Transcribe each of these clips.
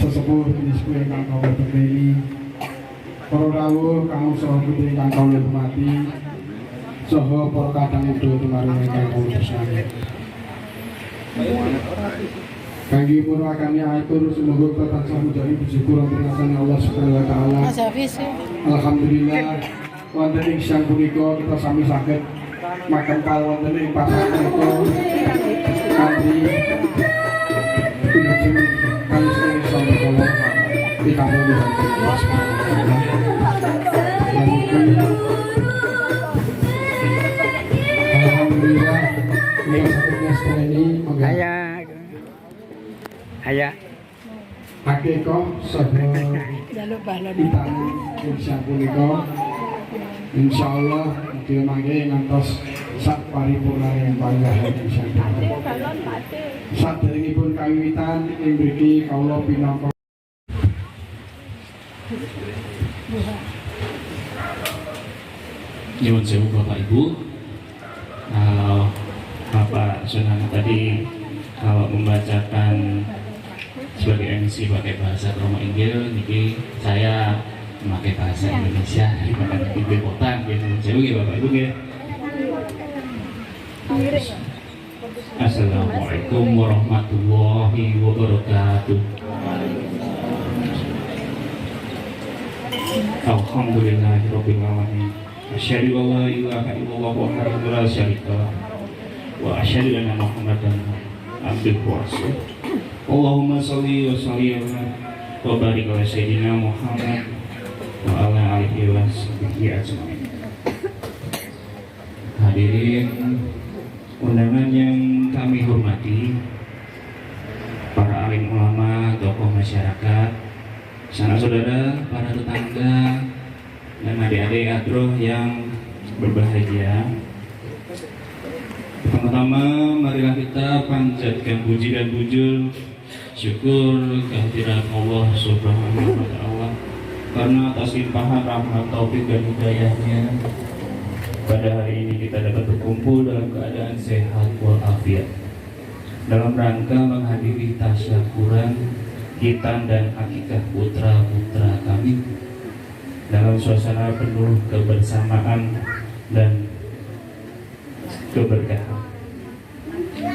sesepuh disku ingkang kawula berkeli, para rawuh kang saha putri ingkang kawula hormati, saha para kadang udo tumaring ingkang kawula tresnani. Kangge murakani atur semoga kita tansah mujahi bersyukur wonten ngasane Allah Subhanahu wa taala. Alhamdulillah wonten ing sang punika kita sami saged makempal wonten ing pasar punika kanthi pinajeng kali sami kala pikantuk Allah Subhanahu wa taala. Alhamdulillah kita saged ini Ayah. hakikah saha ditang insya punika insyaallah mugi mangke ngantos sak paripurna yang panjang insyaallah. Saderengipun kawiwitan ing mriki kawula pinangka nyuwun sewu Bapak Ibu. Bapak Sunan tadi kalau membacakan sebagai MC pakai bahasa Romo Inggil, niki saya memakai bahasa Indonesia daripada ibu kota gitu. Jadi Bapak Ibu ya. Assalamualaikum warahmatullahi wabarakatuh. Alhamdulillahirabbil alamin. Asyhadu an la ilaha illallah wahdahu la syarika lah wa asyhadu anna Muhammadan abduhu wa rasuluh. Allahumma sholli wa sallim wa barik ala sayyidina Muhammad wa ala alihi wa sahbihi ajmain. Hadirin undangan yang kami hormati, para alim ulama, tokoh masyarakat, sanak saudara, para tetangga, dan adik-adik adroh yang berbahagia. Pertama-tama marilah kita panjatkan puji dan bujur syukur kehadirat Allah Subhanahu wa taala karena atas limpahan rahmat taufik dan hidayahnya pada hari ini kita dapat berkumpul dalam keadaan sehat walafiat dalam rangka menghadiri tasyakuran khitan dan akikah putra-putra kami dalam suasana penuh kebersamaan dan keberkahan.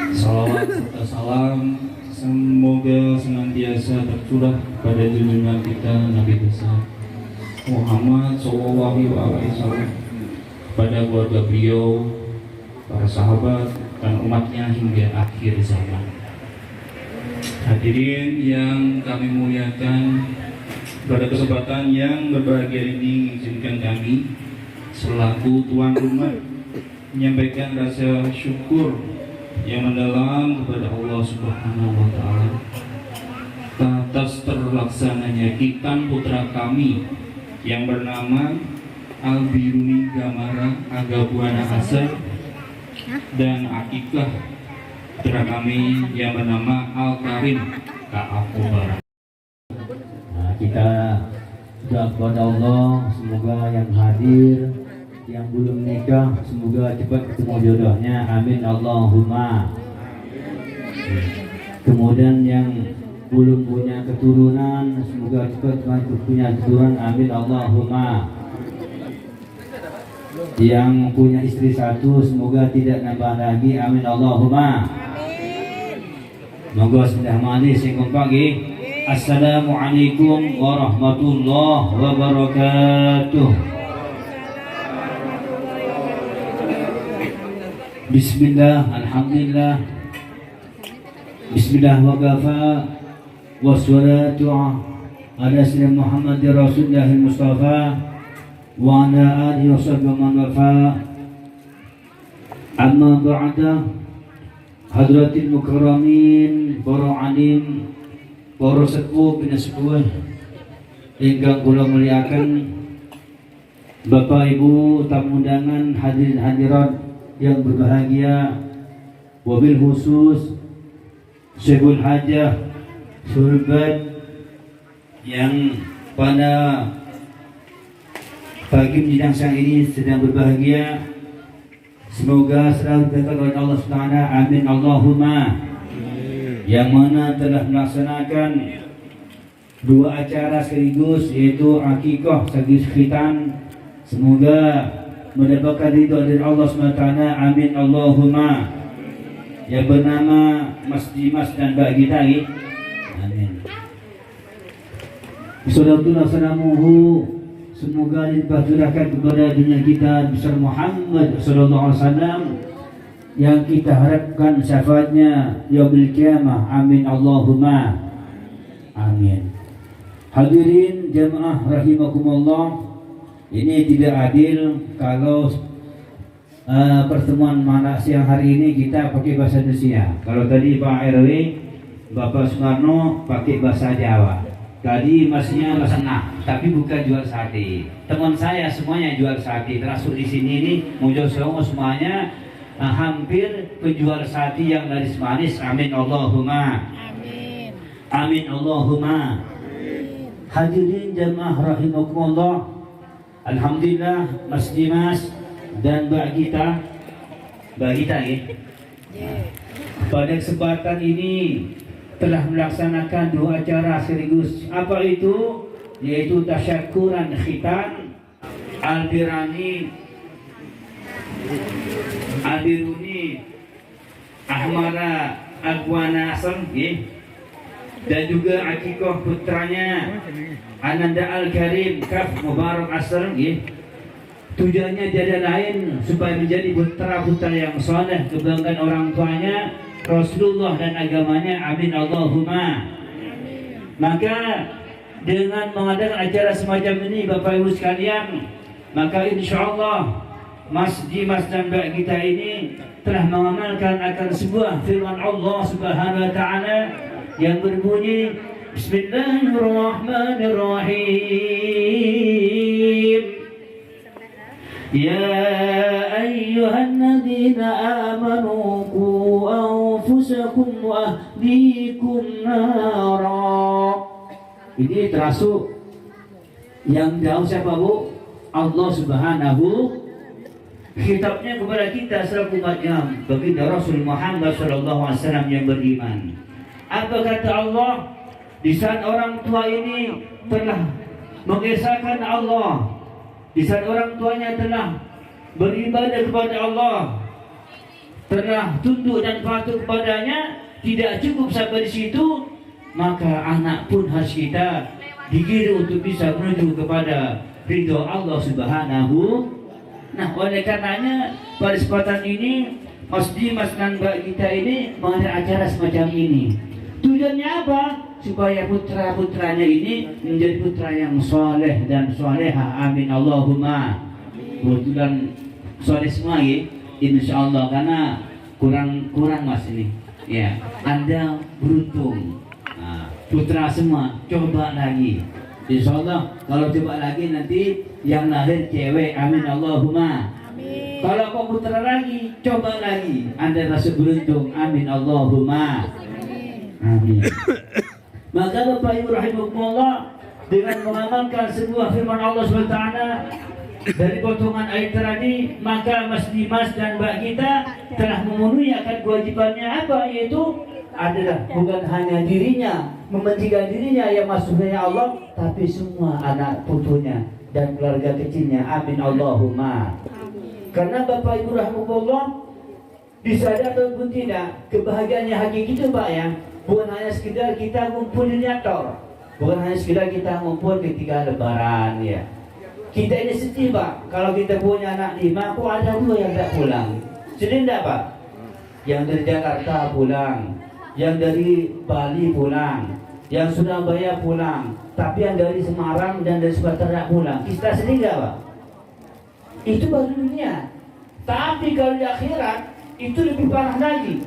Salawat serta salam semoga senantiasa tercurah pada junjungan kita Nabi besar Muhammad Sallallahu Alaihi Wasallam, pada keluarga beliau, para sahabat dan umatnya hingga akhir zaman. Hadirin yang kami muliakan, pada kesempatan yang berbahagia ini izinkan kami selaku tuan rumah menyampaikan rasa syukur yang mendalam kepada Allah Subhanahu wa taala atas terlaksananya khitan putra kami yang bernama Albiruni Gamara Agabuana Hasan dan akikah putra kami yang bernama Al Karim Ka'akubar. Kita doa kepada Allah semoga yang hadir, yang belum nikah semoga cepat ketemu jodohnya, amin Allahumma. Kemudian yang belum punya keturunan semoga cepat punya keturunan, amin Allahumma. Yang punya istri satu semoga tidak nambah lagi, amin Allahumma. Moga sudah manis sing kompak. Assalamualaikum warahmatullahi wabarakatuh. Bismillah, alhamdulillah, bismillah wa kafa wassalatu ala sayyidina Muhammadir Rasulillahil Mustafa wa ala alihi wa sahbihi man wafa. Amma ba'da, hadratil mukarramin, para alim, para sepuh bin sepuh ingkang kula muliakan, Bapak Ibu tamu undangan, hadirin hadirat yang berbahagia, wabil khusus Syekhul Hajah Surbat yang pada pagi menjelang siang ini sedang berbahagia. Semoga selalu diberkati oleh Allah Subhanahu, amin Allahumma. yang mana telah melaksanakan dua acara sekaligus, yaitu akikah sekaligus khitan. Semoga mendapatkan ridha dari Allah SWT. Amin Allahumma. Yang bernama Mas Dimas dan Mbak Gita. Amin. Sallallahu salamuhu, semoga dilimpahkan kepada dunia kita besar Muhammad sallallahu alaihi wasallam yang kita harapkan syafaatnya yaumil qiyamah. Amin Allahumma. Amin. Hadirin jamaah rahimakumullah, ini tidak adil kalau pertemuan mana siang hari ini kita pakai bahasa Indonesia. Kalau tadi Pak RW, Bapak Soekarno pakai bahasa Jawa. Tadi masnya bahasa Nah, tapi bukan jual sate. Teman saya semuanya jual sate. Termasuk di sini ini Mojo Songo semuanya hampir penjual sate yang manis. Amin Allahumma. Amin. Amin Allahumma. Hadirin jamaah rahimakumullah, alhamdulillah Mas Dimas dan Mbak Gita pada kesempatan ini telah melaksanakan dua acara sekaligus. Apa itu? Yaitu tasyakuran khitan Albiruni Ahmara Agwana Asam, dan juga akikah putranya Ananda Al-Karim Kaf Mubarak Asr. Tujuannya tiada lain supaya menjadi putra-putra yang saleh, kebanggaan orang tuanya, Rasulullah dan agamanya. Amin Allahumma. Maka dengan mengadakan acara semacam ini Bapak Ibu sekalian, maka insyaallah Mas Dimas dan Mbak Gita ini telah mengamalkan akan sebuah firman Allah Subhanahu wa taala yang berbunyi Bismillahirrahmanirrahim. Ya ayyuhalladzina amanu qu anfusakum wa ahlikum nara. Ini termasuk yang jauh siapa Bu? Allah Subhanahu. Khitabnya kepada kita selaku umatnya, baginda Rasul Muhammad sallallahu alaihi wasallam yang beriman. Apa kata Allah? Di saat orang tua ini telah mengesahkan Allah, di saat orang tuanya telah beribadah kepada Allah, telah tunduk dan patuh kepadanya, tidak cukup sampai di situ, maka anak pun harus kita digiring untuk bisa menuju kepada ridho Allah Subhanahu. Nah, oleh karenanya pada kesempatan ini Mas Dimas dan Mbak Gita ini mengadakan acara semacam ini. Tujuannya apa? Supaya putra-putranya ini menjadi putra yang soleh dan soleha. Amin Allahumma. Kebetulan soleh semua ya, insya Allah, karena kurang Mas ini. Ya, Anda beruntung. Nah, putra semua, coba lagi. Insya Allah kalau coba lagi nanti yang lahir cewek. Amin Allahumma. Amin. Kalau kau putra lagi, coba lagi. Anda rasa beruntung. Amin Allahumma. Amin. Maka Bapak Ibu rahimakumullah, dengan mengamalkan sebuah firman Allah SWT dari potongan ayat tadi, maka Mas Dimas dan Mbak Gita telah memenuhi akan kewajibannya apa? Yaitu adalah bukan hanya dirinya, mementingkan dirinya yang masuknya Allah, tapi semua anak putunya dan keluarga kecilnya. Amin Allahumma. Karena Bapak Ibu rahimakumullah, disadar ataupun tidak, kebahagiaannya hakiki itu Pak ya, bukan hanya sekedar kita ngumpul di nyator, bukan hanya sekedar kita ngumpul ketika lebaran ya. Kita ini sedih Pak, kalau kita punya anak 5, kok ada 2 yang tidak pulang. Sedih tidak Pak? Yang dari Jakarta pulang, yang dari Bali pulang, yang Surabaya pulang, tapi yang dari Semarang dan dari Sumatera pulang. Kita sedih tidak Pak? Itu baru dunia. Tapi kalau di akhirat itu lebih parah lagi.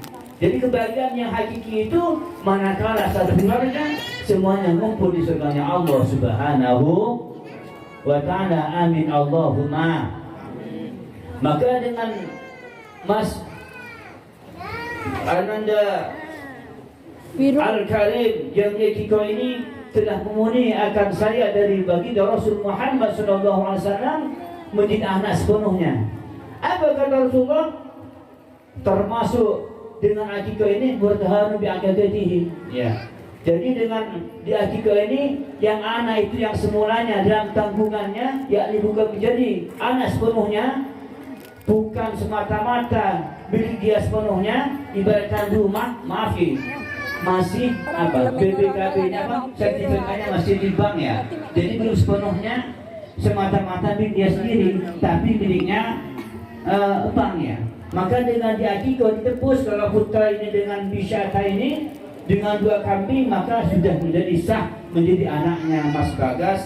Jadi kebahagiaan yang hakiki itu manakala satu keluarga semuanya ngumpul di surganya Allah Subhanahu wa ta'ala. Amin Allahumma. Maka dengan Mas Ananda Al-Karim yang Kiko ini telah memenuhi akan saya dari baginda Rasul Muhammad SAW menjadi anak sepenuhnya. Apa kata Rasulullah? Termasuk dengan akikah ini bertahan bi akikatihi. Ya. Jadi dengan di akikah ini yang anak itu yang semulanya dalam tanggungannya yakni bukan menjadi anak sepenuhnya, bukan semata-mata milik dia sepenuhnya, ibaratkan rumah, maafi masih apa BPKB-nya apa sertifikatnya masih di bank ya. Jadi belum sepenuhnya semata-mata milik dia sendiri, tapi miliknya bank ya. Maka dengan diakikah ditebus kalau putra ini dengan bisyata ini dengan 2 kambing, maka sudah menjadi sah menjadi anaknya Mas Bagas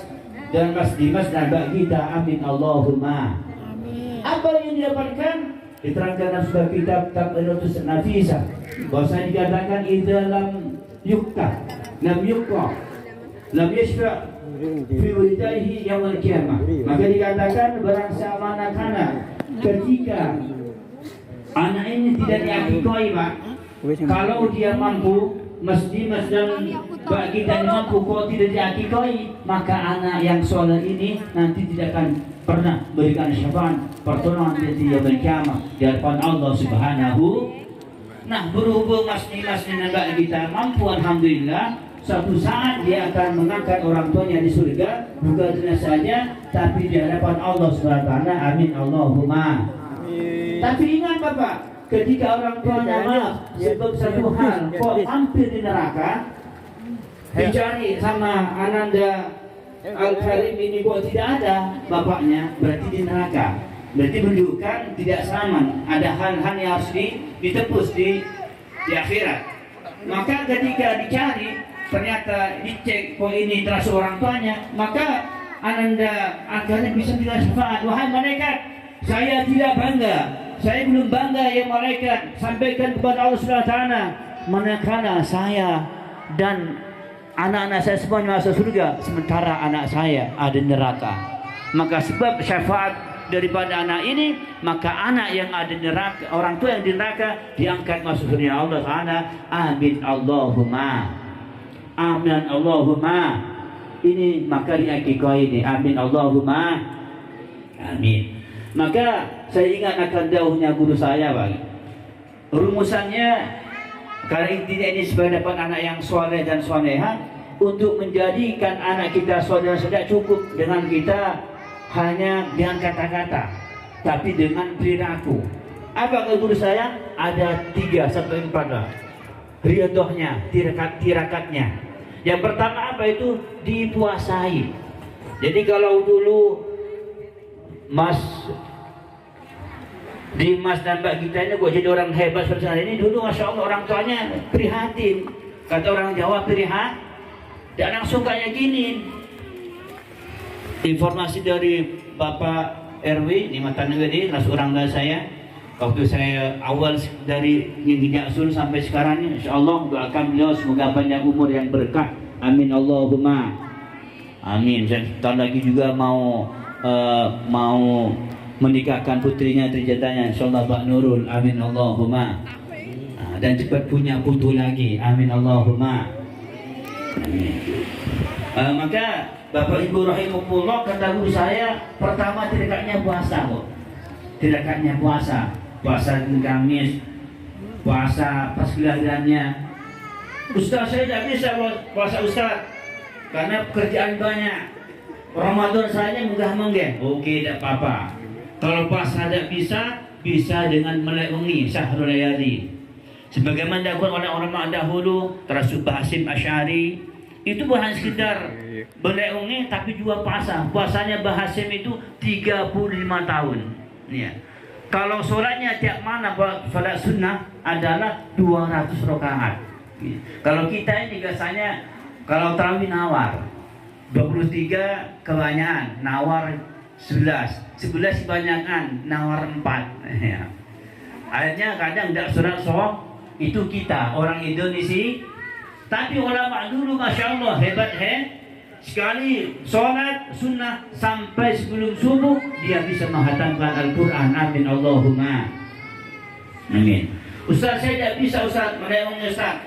dan Mas Dimas dan Mbak Gita. Amin Allahumma. Apa yang didapatkan? Diterangkan dalam sebuah kitab Tabaratus Nafisah bahwa dikatakan dalam yukta lam yukta lam yashfa fi walidahi yaumil qiyamah. Maka dikatakan barang siapa anak-anak ketika anak ini tidak diakikoi, Pak, kalau dia mampu mesti dan bagi dan mampu, kalau tidak diakikoi maka anak yang soleh ini nanti tidak akan pernah berikan syafaat pertolongan di yaumil qiyamah di hadapan Allah Subhanahu. Nah, berhubung Mas Dimas dan Mbak Gita mampu, alhamdulillah, suatu saat dia akan mengangkat orang tuanya di surga, bukan dunia saja tapi di hadapan Allah Subhanahu wa taala. Amin Allahumma. Tapi ingat Bapak, ketika orang tuanya maaf sebab satu hal kok hampir di neraka, dicari sama Ananda Al-Karim ini kok tidak ada bapaknya, berarti di neraka. Berarti menunjukkan tidak selamat. Ada hal-hal yang harus ditebus di akhirat. Maka ketika dicari ternyata dicek kok ini terasa orang tuanya, maka Ananda Al-Karim bisa bilang syafaat, wahai malaikat, saya tidak bangga, saya belum bangga ya malaikat, sampaikan kepada Allah Subhanahu wa taala, manakala saya dan anak-anak saya semuanya masuk surga sementara anak saya ada di neraka. Maka sebab syafaat daripada anak ini, maka anak yang ada di neraka, orang tua yang di neraka diangkat masuk surga Allah taala. Amin Allahumma. Amin Allahumma. Ini maka diakikah ini. Amin Allahumma. Amin. Maka saya ingat akan jauhnya guru saya, Bang. Rumusannya, karena intinya ini supaya dapat anak yang soleh dan soleha, untuk menjadikan anak kita soleh dan tidak cukup dengan kita hanya dengan kata-kata, tapi dengan perilaku. Apa kata guru saya? Ada 3 sampai 4 riadohnya, tirakatnya. Yang pertama apa itu? Dipuasai. Jadi kalau dulu Mas Dimas dan Mbak Gita ini kok jadi orang hebat seperti ini, dulu Masya Allah orang tuanya prihatin. Kata orang Jawa prihatin, dan langsung kayak gini. Informasi dari Bapak RW di Mata Negeri, orang tua saya, waktu saya awal dari Ngingi Sul sampai sekarang ini, Insya Allah doakan beliau semoga panjang umur yang berkah. Amin Allahumma. Amin. Dan tahun lagi juga mau menikahkan putrinya terjatanya, insyaallah Pak Nurul. Amin Allahumma. Dan cepat punya putu lagi. Amin Allahumma. Amin. Maka Bapak Ibu rahimahullah, kata guru saya, pertama tidaknya puasa, kok. Tidaknya puasa Kamis, puasa pas kelahirannya. Ustaz, saya tidak bisa puasa Ustaz karena pekerjaan banyak. Ramadan saja menggah-menggah. Oke, tidak apa-apa. Kalau puasa tidak bisa dengan melewati syahrul layali. Sebagaimana dilakukan oleh orang dahulu, termasuk Hasim Asy'ari, itu bukan sekedar melewati tapi juga puasa. Puasanya Hasim itu 35 tahun. Ya. Kalau sholatnya tiap mana sholat sunnah adalah 200 rakaat. Ya. Kalau kita ini biasanya kalau tarawih nawar 23 kebanyakan, nawar 11 kebanyakan, nawar 4 ya. Akhirnya kadang tidak surat itu kita orang Indonesia. Tapi ulama dulu Masya Allah hebat sekali, sholat sunnah sampai sebelum subuh dia bisa menghatamkan Al-Quran. Amin Allahumma. Amin. Ustaz, saya tidak bisa Ustaz, melewati Ustaz.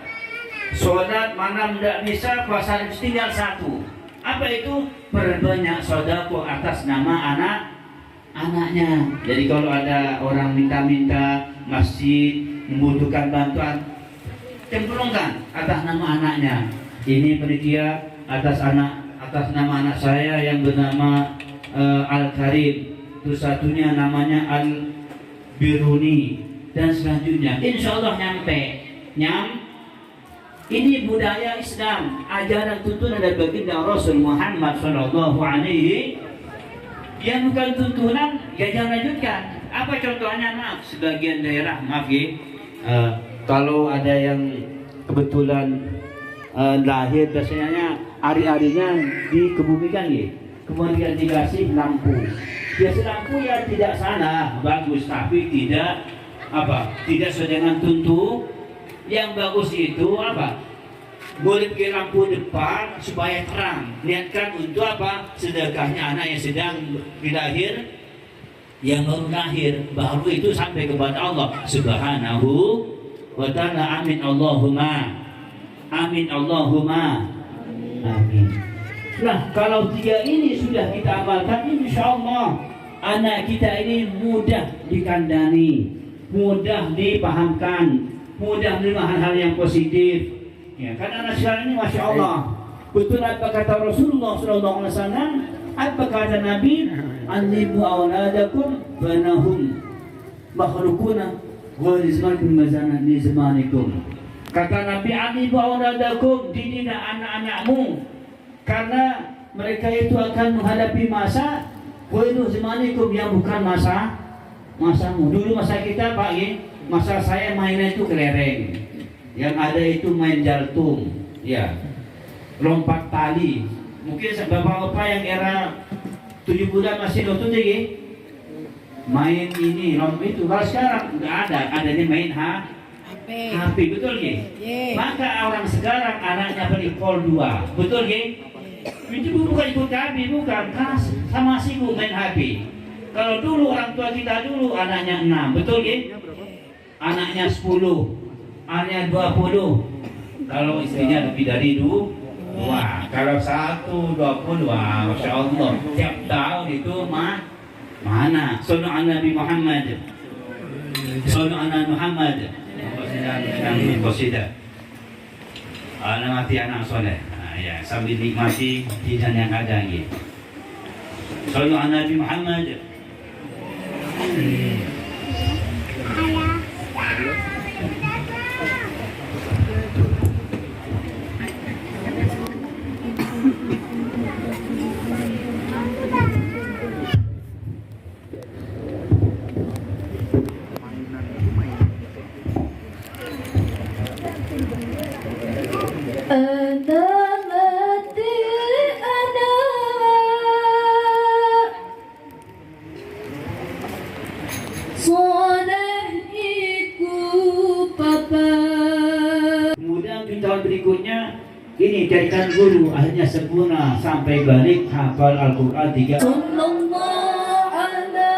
Sholat malam tidak bisa, puasa tinggal 1. Apa itu? Perbanyak sedekah atas nama anaknya. Jadi kalau ada orang minta-minta masjid membutuhkan bantuan, cemplungkan atas nama anaknya. Ini panitia atas nama anak saya yang bernama Al-Karim, terus satunya namanya Al-Biruni, dan selanjutnya insya Allah ini budaya Islam, ajaran tuntunan dari baginda Rasul Muhammad Sallallahu Alaihi, yang bukan tuntunan ya jangan lanjutkan. Apa contohnya? Maaf, sebagian daerah, maaf ya, kalau ada yang kebetulan lahir biasanya hari-harinya dikebumikan ya, kemudian dikasih lampu. Biasa lampu ya tidak salah, bagus, tapi tidak sesuai dengan tuntunan. Yang bagus itu apa? Boleh pakai lampu depan supaya terang. Niatkan untuk apa? Sedekahnya anak yang sedang dilahir, yang baru lahir, baru itu sampai kepada Allah Subhanahu wa ta'ala. Amin Allahumma. Amin Allahumma. Amin. Nah, kalau tiga ini sudah kita amalkan, insya Allah anak kita ini mudah dikandani, mudah dipahamkan, mudah menerima hal-hal yang positif. Ya, karena anak sekarang ini masya Allah, betul apa kata Rasulullah SAW, apa kata Nabi, "Allimu awladakum banahum makhlukuna gharizmakum mazana di zamanikum." Kata Nabi, "Allimu awladakum, didilah anak-anakmu, karena mereka itu akan menghadapi masa ghairu zamanikum, yang bukan masamu." Dulu masa kita Pak, masa saya mainnya itu kelereng, yang ada itu main jaltung, ya, lompat tali. Mungkin bapak-bapak yang era 7 bulan masih nonton lagi main ini, lompat itu. Kalau sekarang nggak ada, adanya main HP, betul ya? Maka orang sekarang anaknya beli Pol 2, betul ya? Itu bukan ikut kami, bukan, karena sama sibuk main HP. Kalau dulu orang tua kita dulu anaknya 6, betul ya? Anaknya 10, anaknya 20. Kalau istrinya lebih dari 2, wah, kalau 1, 20, wah, masya Allah. Tiap tahun itu mana? Sallu ala Nabi Muhammad. Sallu ala Muhammad. Anak mati anak soleh. Nah, ya, sambil nikmati hidangan yang ada gitu. Sallu ala Nabi Muhammad. Tahun berikutnya ini jadikan guru, akhirnya sempurna sampai balik hafal Al-Quran 3. Sallallahu ala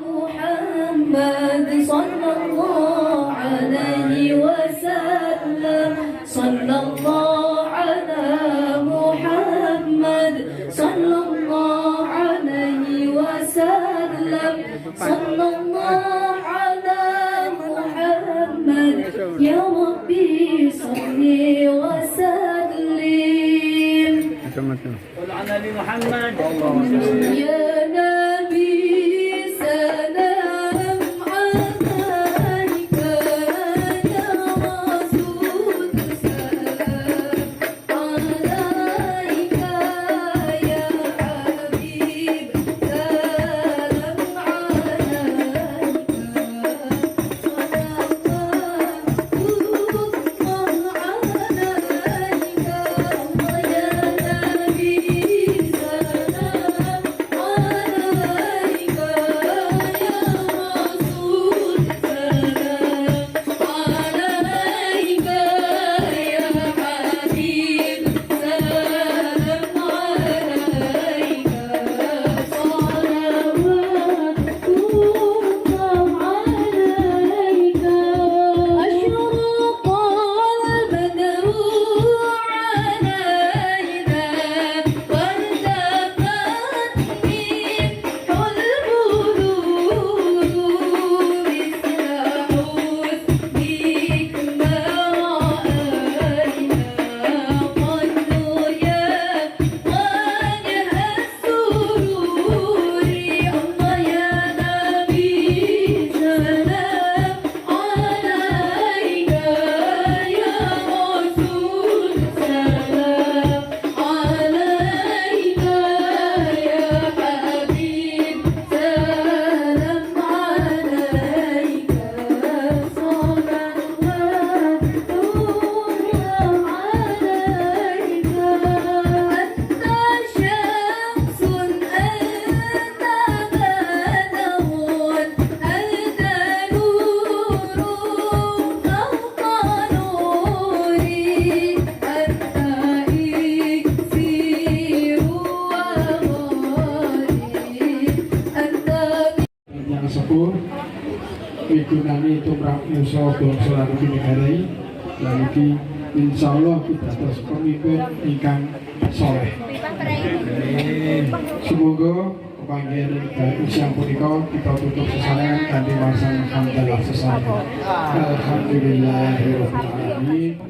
Muhammad, sallallahu alaihi wasallam, sallallahu ala Muhammad, sallallahu alaihi wasallam, sallallahu ala Muhammad, ya Rabbi salli wa sallim. Ala Nabi Muhammad. Ya Nabi salam alaika, ya Rasul salam alaika, ya Habib salam alaika, salawatullah alaika, ya Nabi salam alaika. migunani tumrap Musa bangsa lan negara lan iki insyaallah kita terus pemimpin ingkang soleh. Semoga panggilan siang punika kita tutup sesarengan kanthi wasan hamdalah sesarengan. Alhamdulillahirabbil alamin.